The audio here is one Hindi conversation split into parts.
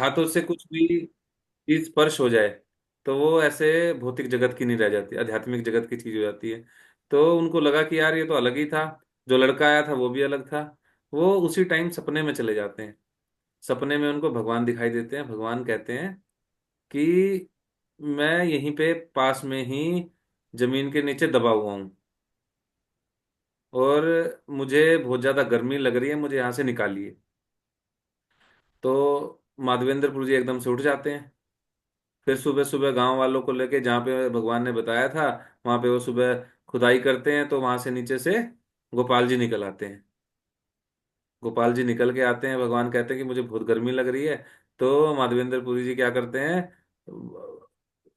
हाथों से कुछ भी चीज स्पर्श हो जाए तो वो ऐसे भौतिक जगत की नहीं रह जाती, आध्यात्मिक जगत की चीज हो जाती है। तो उनको लगा कि यार ये तो अलग ही था, जो लड़का आया था वो भी अलग था। वो उसी टाइम सपने में चले जाते हैं। सपने में उनको भगवान दिखाई देते हैं। भगवान कहते हैं कि मैं यहीं पे पास में ही जमीन के नीचे दबा हुआ हूँ, और मुझे बहुत ज्यादा गर्मी लग रही है, मुझे यहाँ से निकालिए। तो माधवेंद्रपुर जी एकदम से उठ जाते हैं। फिर सुबह सुबह गांव वालों को लेके जहाँ पे भगवान ने बताया था, वहां पे वो सुबह खुदाई करते हैं, तो वहां से नीचे से गोपाल जी निकल आते हैं। गोपाल जी निकल के आते हैं, भगवान कहते हैं कि मुझे बहुत गर्मी लग रही है। तो माधवेंद्र पुरी जी क्या करते हैं,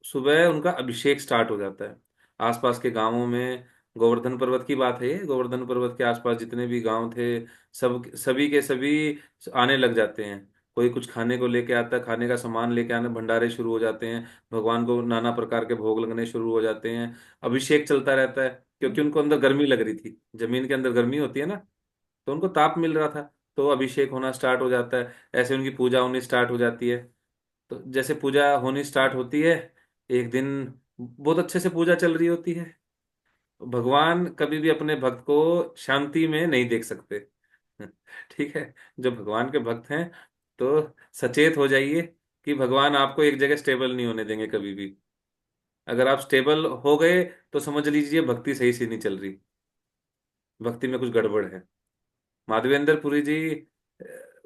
सुबह उनका अभिषेक स्टार्ट हो जाता है। आसपास के गांवों में, गोवर्धन पर्वत की बात है ये, गोवर्धन पर्वत के आसपास जितने भी गांव थे, सब सभी के सभी आने लग जाते हैं। कोई कुछ खाने को लेके आता है, खाने का सामान लेके आने, भंडारे शुरू हो जाते हैं। भगवान को नाना प्रकार के भोग लगने शुरू हो जाते हैं। अभिषेक चलता रहता है, क्योंकि उनको अंदर गर्मी लग रही थी, जमीन के अंदर गर्मी होती है ना, तो उनको ताप मिल रहा था। तो अभिषेक होना स्टार्ट हो जाता है। ऐसे उनकी पूजा होनी स्टार्ट हो जाती है। तो जैसे पूजा होनी स्टार्ट होती है, एक दिन बहुत अच्छे से पूजा चल रही होती है। भगवान कभी भी अपने भक्त को शांति में नहीं देख सकते। ठीक है। जो भगवान के भक्त हैं, तो सचेत हो जाइए कि भगवान आपको एक जगह स्टेबल नहीं होने देंगे कभी भी। अगर आप स्टेबल हो गए तो समझ लीजिए भक्ति सही से नहीं चल रही, भक्ति में कुछ गड़बड़ है। माधवेंद्र पुरी जी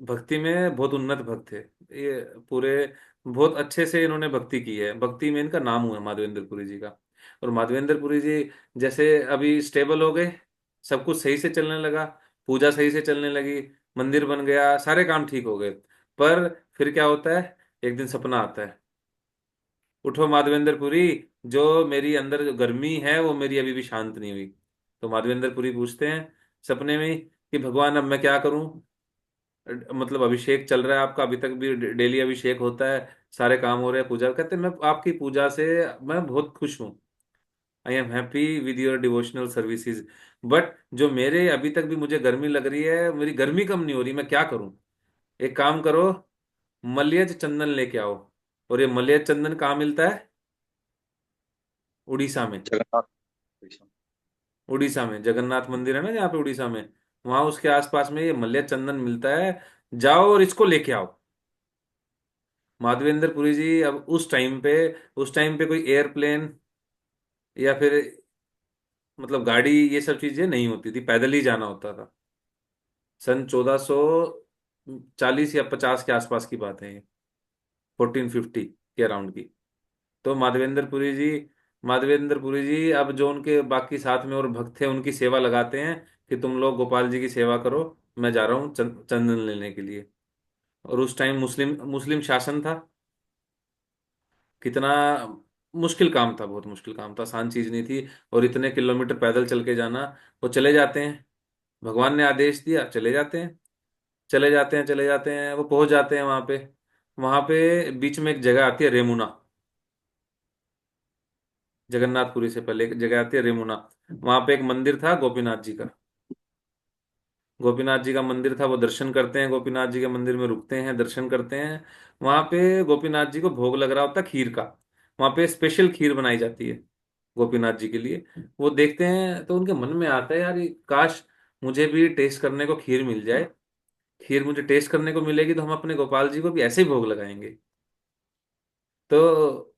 भक्ति में बहुत उन्नत भक्त थे। ये पूरे बहुत अच्छे से इन्होंने भक्ति की है, भक्ति में इनका नाम हुआ है माधवेंद्र पुरी जी का। और माधवेंद्र पुरी जी जैसे अभी स्टेबल हो गए, सब कुछ सही से चलने लगा, पूजा सही से चलने लगी, मंदिर बन गया, सारे काम ठीक हो गए। पर फिर क्या होता है, एक दिन सपना आता है, उठो माधवेंद्र पुरी, जो मेरी अंदर जो गर्मी है वो मेरी अभी भी शांत नहीं हुई। तो माधवेंद्र पुरी पूछते हैं सपने में कि भगवान अब मैं क्या करूं, मतलब अभिषेक चल रहा है आपका, अभी तक भी डेली अभिषेक होता है, सारे काम हो रहे हैं, पूजा कहते हैं, मैं आपकी पूजा से मैं बहुत खुश हूँ, I am happy with your devotional services. But जो मेरे अभी तक भी मुझे गर्मी लग रही है, मेरी गर्मी कम नहीं हो रही, मैं क्या करूं। एक काम करो, मलयज चंदन लेके आओ। और ये मलयज चंदन कहाँ मिलता है, उड़ीसा में। जगन्नाथ। उड़ीसा में जगन्नाथ मंदिर है ना जहाँ पे, उड़ीसा में, वहां उसके आसपास में ये मलय चंदन मिलता है। जाओ और इसको लेके आओ। माधवेंद्र पुरी जी अब उस टाइम पे कोई एयरप्लेन या फिर मतलब गाड़ी, ये सब चीजें नहीं होती थी, पैदल ही जाना होता था। सन 1440 या 50 के आसपास की बात है ये, 1450 के अराउंड की। तो माधवेंद्र पुरी जी अब जो उनके बाकी साथ में और भक्त थे उनकी सेवा लगाते हैं कि तुम लोग गोपाल जी की सेवा करो, मैं जा रहा हूँ चंदन लेने के लिए। और उस टाइम मुस्लिम मुस्लिम शासन था। कितना मुश्किल काम था, बहुत मुश्किल काम था, आसान चीज नहीं थी। और इतने किलोमीटर पैदल चल के जाना, वो चले जाते हैं, भगवान ने आदेश दिया, चले जाते हैं, चले जाते हैं, चले जाते हैं, वो पहुंच जाते हैं वहां पे। वहां पे बीच में एक जगह आती है रेमुना, जगन्नाथपुरी से पहले एक जगह आती है रेमुना। वहां पे एक मंदिर था गोपीनाथ जी का। गोपीनाथ जी का मंदिर था, वो दर्शन करते हैं, गोपीनाथ जी के मंदिर में रुकते हैं, दर्शन करते हैं। वहां पे गोपीनाथ जी को भोग लग रहा होता है खीर का। वहां पे स्पेशल खीर बनाई जाती है गोपीनाथ जी के लिए। वो देखते हैं तो उनके मन में आता है, यार ये काश मुझे भी टेस्ट करने को खीर मिल जाए। खीर मुझे टेस्ट करने को मिलेगी तो हम अपने गोपाल जी को भी ऐसे ही भोग लगाएंगे। तो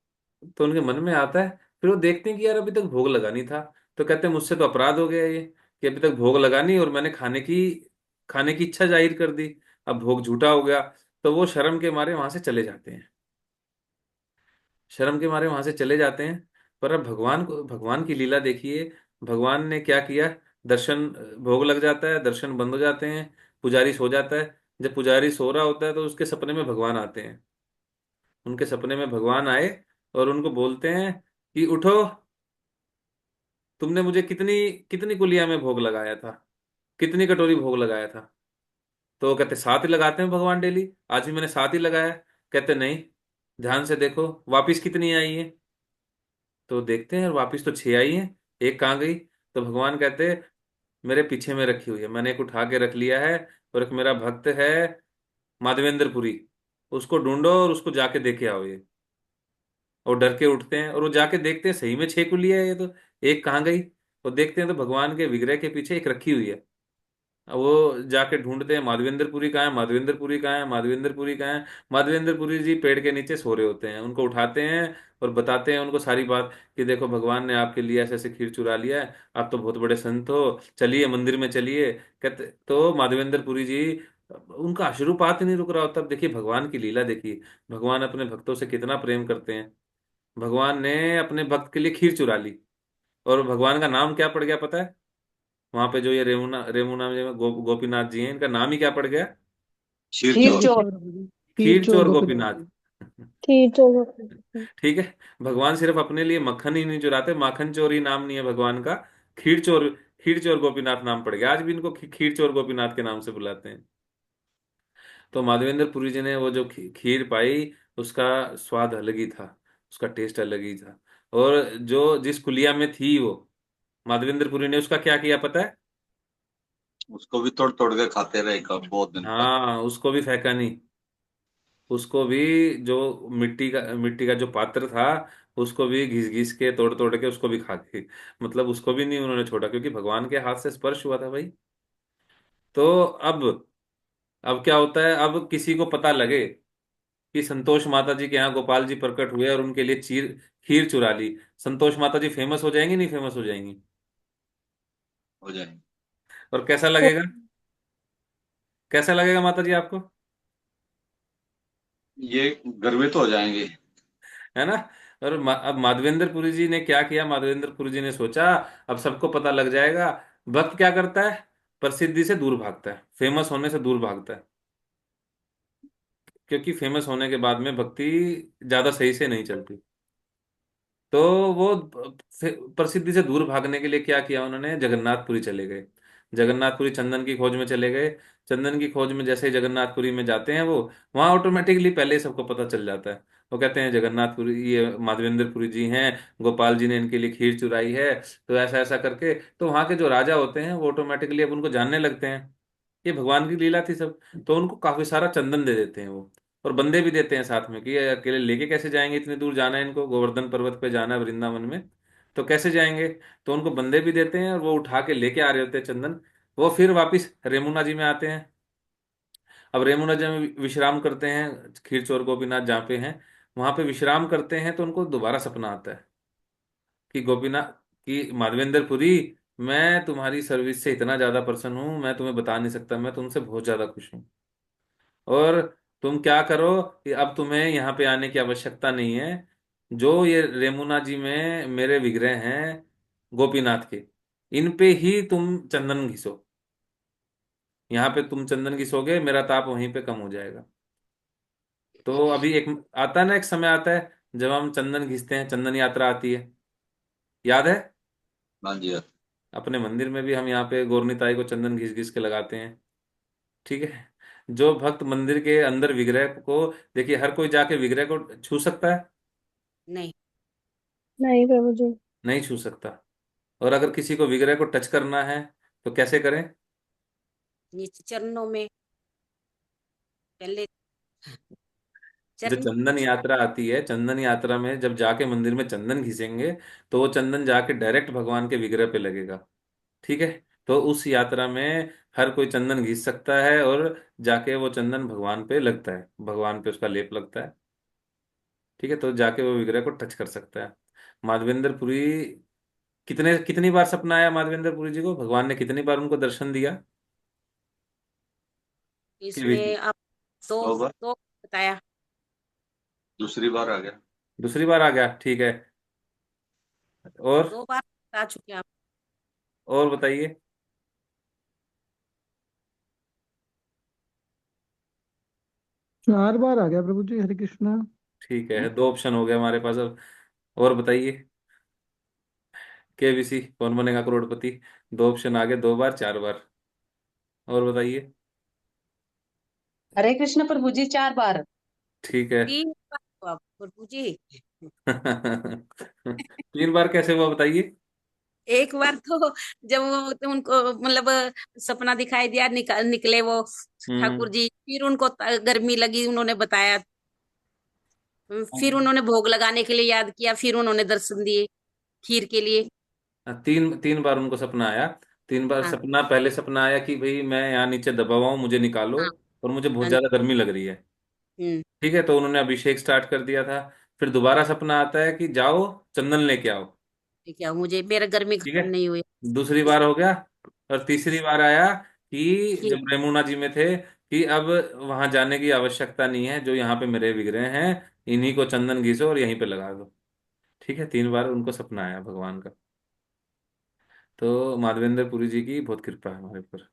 उनके मन में आता है। फिर वो देखते हैं कि यार अभी तक भोग लगानी था। तो कहते हैं मुझसे तो अपराध हो गया ये, कि अभी तक भोग लगानी और मैंने खाने की इच्छा जाहिर कर दी, अब भोग झूठा हो गया। तो वो शर्म के मारे वहां से चले जाते हैं, शर्म के मारे वहां से चले जाते हैं। पर अब भगवान की लीला देखिए, भगवान ने क्या किया। दर्शन, भोग लग जाता है, दर्शन बंद हो जाते हैं, पुजारी सो जाता है। जब पुजारी सो रहा होता है तो उसके सपने में भगवान आते हैं। उनके सपने में भगवान आए और उनको बोलते हैं कि उठो, तुमने मुझे कितनी कितनी कुलिया में भोग लगाया था, कितनी कटोरी भोग लगाया था। तो वो कहते 7 ही लगाते हैं भगवान डेली, आज भी मैंने 7 ही लगाया। कहते नहीं, ध्यान से देखो वापिस कितनी आई है। तो देखते हैं वापिस तो 6 आई हैं, एक कहाँ गई। तो भगवान कहते मेरे पीछे में रखी हुई है, मैंने एक उठा के रख लिया है। और एक मेरा भक्त है माधवेंद्र पुरी, उसको ढूंढो और उसको जाके देखे आओ ये। और डर के उठते हैं और वो जाके देखते हैं सही में 6 कुलियां है ये तो। एक कहाँ गई? वो देखते हैं तो भगवान के विग्रह के पीछे एक रखी हुई है। अब वो जाके ढूंढते हैं, माधवेंद्रपुरी कहाँ है, माधवेंद्रपुरी कहाँ है, माधवेंद्रपुरी कहाँ है। माधवेंद्रपुरी जी पेड़ के नीचे सो रहे होते हैं, उनको उठाते हैं और बताते हैं उनको सारी बात कि देखो भगवान ने आपके लिए ऐसे ऐसे खीर चुरा लिया है, आप तो बहुत बड़े संत हो, चलिए मंदिर में चलिए। कहते तो माधवेंद्रपुरी जी, उनका अश्रुपात ही नहीं रुक रहा होता। अब देखिए भगवान की लीला देखिए, भगवान अपने भक्तों से कितना प्रेम करते हैं। भगवान ने अपने भक्त के लिए खीर चुरा ली, और भगवान का नाम क्या पड़ गया पता है? वहां पे जो ये रेमुना रेमुना में जो गोपीनाथ जी हैं, इनका नाम ही क्या पड़ गया? खीर खीर चोर। चोर। खीर खीर चोर चोर गोपीनाथ गोपीनाथ। जी। खीर चोर। ठीक है। भगवान सिर्फ अपने लिए मक्खन ही नहीं चुराते, माखन चोर ही नाम नहीं है भगवान का। खीर चोर, खीर चोर गोपीनाथ नाम पड़ गया, आज भी इनको खीर चोर गोपीनाथ के नाम से बुलाते हैं। तो माधवेंद्र पुरी जी ने वो जो खीर पाई, उसका स्वाद अलग ही था, उसका टेस्ट अलग ही था। और जो जिस कुलिया में थी वो, माधवेंद्र पुरी ने उसका क्या किया पता है? उसको भी तोड़ तोड़ के खाते रहे कब बहुत दिन तक। हाँ, उसको भी फेंका नहीं। उसको भी, जो मिट्टी का जो पात्र था, उसको भी घिस घिस के तोड़ तोड़ के उसको भी खा के, मतलब उसको भी नहीं उन्होंने छोड़ा, क्योंकि भगवान के हाथ से स्पर्श हुआ था भाई। तो अब क्या होता है, अब किसी को पता लगे कि संतोष माता जी के यहाँ गोपाल जी प्रकट हुए और उनके लिए खीर चुरा ली, संतोष माता जी फेमस हो जाएंगी नहीं फेमस हो जाएंगी? हो जाएंगे। और कैसा लगेगा? कैसा लगेगा माता जी आपको? ये गर्वित हो जाएंगे। है ना? और अब माधवेंद्र पुरी जी ने क्या किया, माधवेंद्र पुरी जी ने सोचा अब सबको पता लग जाएगा। भक्त क्या करता है? प्रसिद्धि से दूर भागता है, फेमस होने से दूर भागता है। क्योंकि फेमस होने के बाद में भक्ति ज्यादा सही से नहीं चलती। तो वो प्रसिद्धि से दूर भागने के लिए क्या किया उन्होंने, जगन्नाथपुरी चले गए। जगन्नाथपुरी चंदन की खोज में चले गए। चंदन की खोज में जैसे ही जगन्नाथपुरी में जाते हैं वो, वहां ऑटोमेटिकली पहले ही सबको पता चल जाता है। वो कहते हैं जगन्नाथपुरी, ये माधवेंद्रपुरी जी हैं, गोपाल जी ने इनके लिए खीर चुराई है। तो ऐसा ऐसा करके तो वहां के जो राजा होते हैं वो ऑटोमेटिकली अब उनको जानने लगते हैं, ये भगवान की लीला थी सब। तो उनको काफी सारा चंदन दे देते हैं वो, और बंदे भी देते हैं साथ में कि ये अकेले लेके कैसे जाएंगे, इतनी दूर जाना है इनको, गोवर्धन पर्वत पे जाना है वृंदावन में, तो कैसे जाएंगे? तो उनको बंदे भी देते हैं और वो उठा के लेके आ रहे होते हैं चंदन। वो फिर वापिस रेमुना जी में आते हैं। अब रेमुना जी में विश्राम करते हैं, खीर चोर गोपीनाथ जहाँ पे हैं, वहां पे विश्राम करते हैं। तो उनको दोबारा सपना आता है कि गोपीनाथ, कि माधवेंद्र पुरी, मैं तुम्हारी सर्विस से इतना ज्यादा प्रसन्न हूं, मैं तुम्हें बता नहीं सकता, मैं तुमसे बहुत ज्यादा खुश हूं। और तुम क्या करो कि अब तुम्हें यहाँ पे आने की आवश्यकता नहीं है। जो ये रेमुना जी में मेरे विग्रह हैं गोपीनाथ के, इन पे ही तुम चंदन घिसो। यहाँ पे तुम चंदन घिसोगे, मेरा ताप वहीं पे कम हो जाएगा। तो अभी एक आता है ना, एक समय आता है जब हम चंदन घिसते हैं, चंदन यात्रा आती है, याद है? हाँ जी हाँ। अपने मंदिर में भी हम यहाँ पे गौरनिताई को चंदन घिस घिस के लगाते हैं। ठीक है। जो भक्त मंदिर के अंदर विग्रह को, देखिए हर कोई जाके विग्रह को छू सकता है? नहीं। नहीं प्रभु जी। नहीं छू सकता। और अगर किसी को विग्रह को टच करना है तो कैसे करें? नीचे चरणों में पहले जो चरण। चंदन यात्रा आती है, चंदन यात्रा में जब जाके मंदिर में चंदन घिसेंगे, तो वो चंदन जाके डायरेक्ट भगवान के विग्रह पे लगेगा। ठीक है। तो उस यात्रा में हर कोई चंदन घिस सकता है, और जाके वो चंदन भगवान पे लगता है, भगवान पे उसका लेप लगता है। ठीक है, तो जाके वो विग्रह को टच कर सकता है। माधवेंद्र पुरी, कितनी बार सपना आया माधवेंद्र पुरी जी को, भगवान ने कितनी बार उनको दर्शन दिया? कि इसमें आप दो 2 बार। दो बताया। दूसरी बार आ गया। दूसरी बार आ गया, ठीक है। और 2 बार बता चुके आप। और बताइए। 4 बार आ गया प्रभु जी, हरे कृष्णा। ठीक है, दो ऑप्शन हो गए हमारे पास अब। और बताइए। केबीसी कौन बनेगा करोड़पति? दो ऑप्शन आ गए, 2 बार 4 बार। और बताइए। हरे कृष्ण प्रभु जी 4 बार। ठीक है। 3 बार हुआ प्रभु जी। 3 बार कैसे हुआ बताइए? एक बार तो जब वो तो उनको मतलब सपना दिखाई दिया, निकले वो ठाकुर हम्म। जी, फिर उनको गर्मी लगी, उन्होंने बताया। फिर उन्होंने भोग लगाने के लिए याद किया, फिर उन्होंने दर्शन दिए खीर के लिए। तीन तीन बार उनको सपना आया। तीन बार हाँ सपना, पहले सपना आया कि भाई मैं यहाँ नीचे दबा हुआ हूँ, मुझे निकालो हाँ और मुझे बहुत हाँ। ज्यादा गर्मी लग रही है। हम्म। ठीक है, तो उन्होंने अभिषेक स्टार्ट कर दिया था। फिर दोबारा सपना आता है कि जाओ चंदन लेके आओ। ठीक है, मुझे मेरा गर्मी ठीक है, खत्म नहीं हुई। दूसरी बार हो गया। और तीसरी बार आया कि खीर। जब रेमुणा जी में थे कि अब वहां जाने की आवश्यकता नहीं है, जो यहाँ पे मेरे विग्रह हैं इन्हीं को चंदन घिसो और यहीं पे लगा दो। ठीक है, तीन बार उनको सपना आया भगवान का। तो माधवेंद्र पुरी जी की बहुत कृपा है हमारे ऊपर।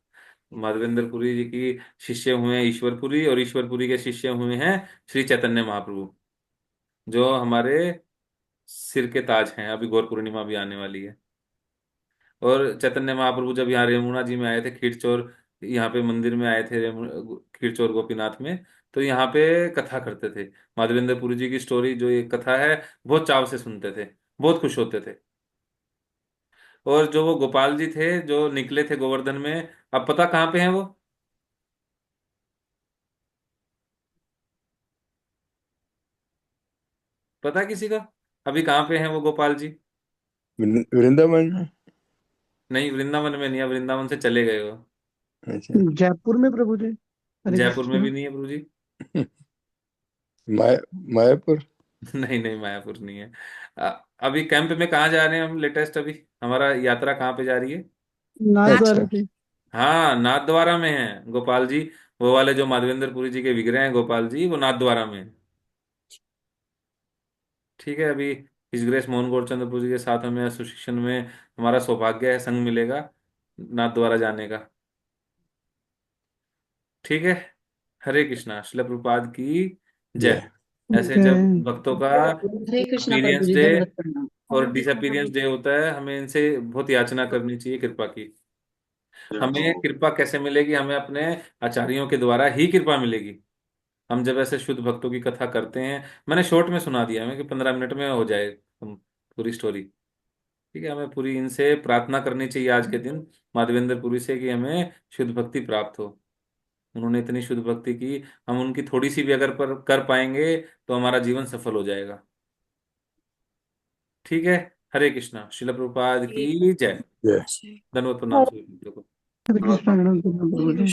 माधवेंद्र पुरी जी की शिष्य हुए हैं ईश्वरपुरी, और ईश्वरपुरी के शिष्य हुए हैं श्री चैतन्य महाप्रभु, जो हमारे सिर के ताज हैं। अभी गौर पूर्णिमा भी आने वाली है। और चैतन्य महाप्रभु जब यहाँ रेमुणा जी में आए थे, खीरचोर यहाँ पे मंदिर में आए थे, खीरचोर गोपीनाथ में, तो यहाँ पे कथा करते थे। माधवेंद्र पुरी जी की स्टोरी जो ये कथा है, बहुत चाव से सुनते थे, बहुत खुश होते थे। और जो वो गोपाल जी थे जो निकले थे गोवर्धन में, अब पता कहाँ पे हैं वो? पता है किसी का अभी कहाँ पे हैं वो गोपाल जी? वृंदावन में। नहीं, वृंदावन में नहीं है, वृंदावन से चले गए वो। अच्छा। जयपुर में प्रभु जी। हरे जयपुर में कृष्णा। भी नहीं है प्रभु जी। मायापुर। नहीं नहीं, मायापुर नहीं है। अभी कैंप में कहाँ जा रहे हैं हम लेटेस्ट? अभी हमारा यात्रा कहाँ पे जा रही है? नाथ नाथद्वारा अच्छा। से। हाँ, नाथद्वारा में है गोपाल जी। वो वाले जो माधवेंद्र पुरी जी के विग्रह हैं गोपाल जी, वो नाथद्वारा में है। ठीक है, अभी इस ग्रेस मोहन गौरचंद्र पुरी जी के साथ हमें एसोसिएशन में हमारा सौभाग्य है, संग मिलेगा नाथद्वारा जाने का। ठीक है, हरे कृष्णा, श्रील प्रभुपाद की जय। जय। ऐसे जब जय। भक्तों का हरे कृष्णा प्रभु अपीयरेंस जी, डे दंडवत प्रणाम। और डिसअपीयरेंस डे होता है, हमें इनसे बहुत याचना करनी चाहिए कृपा की। हमें कृपा कैसे मिलेगी? हमें अपने आचार्यों के द्वारा ही कृपा मिलेगी। हम जब ऐसे शुद्ध भक्तों की कथा करते हैं, मैंने शॉर्ट में सुना दिया हमें कि 15 मिनट में हो जाए हम पूरी स्टोरी। ठीक है, हमें पूरी इनसे प्रार्थना करनी चाहिए आज के दिन, माधवेंद्र पुरी से, कि हमें शुद्ध भक्ति प्राप्त हो। उन्होंने इतनी शुद्ध भक्ति की, हम उनकी थोड़ी सी भी अगर पर कर पाएंगे तो हमारा जीवन सफल हो जाएगा। ठीक है, हरे कृष्णा, श्रील प्रभुपाद ठीक की जय। जय। है। धन्यवाद, प्रणाम सभी भक्तों को। हरे कृष्णा प्रभु जी।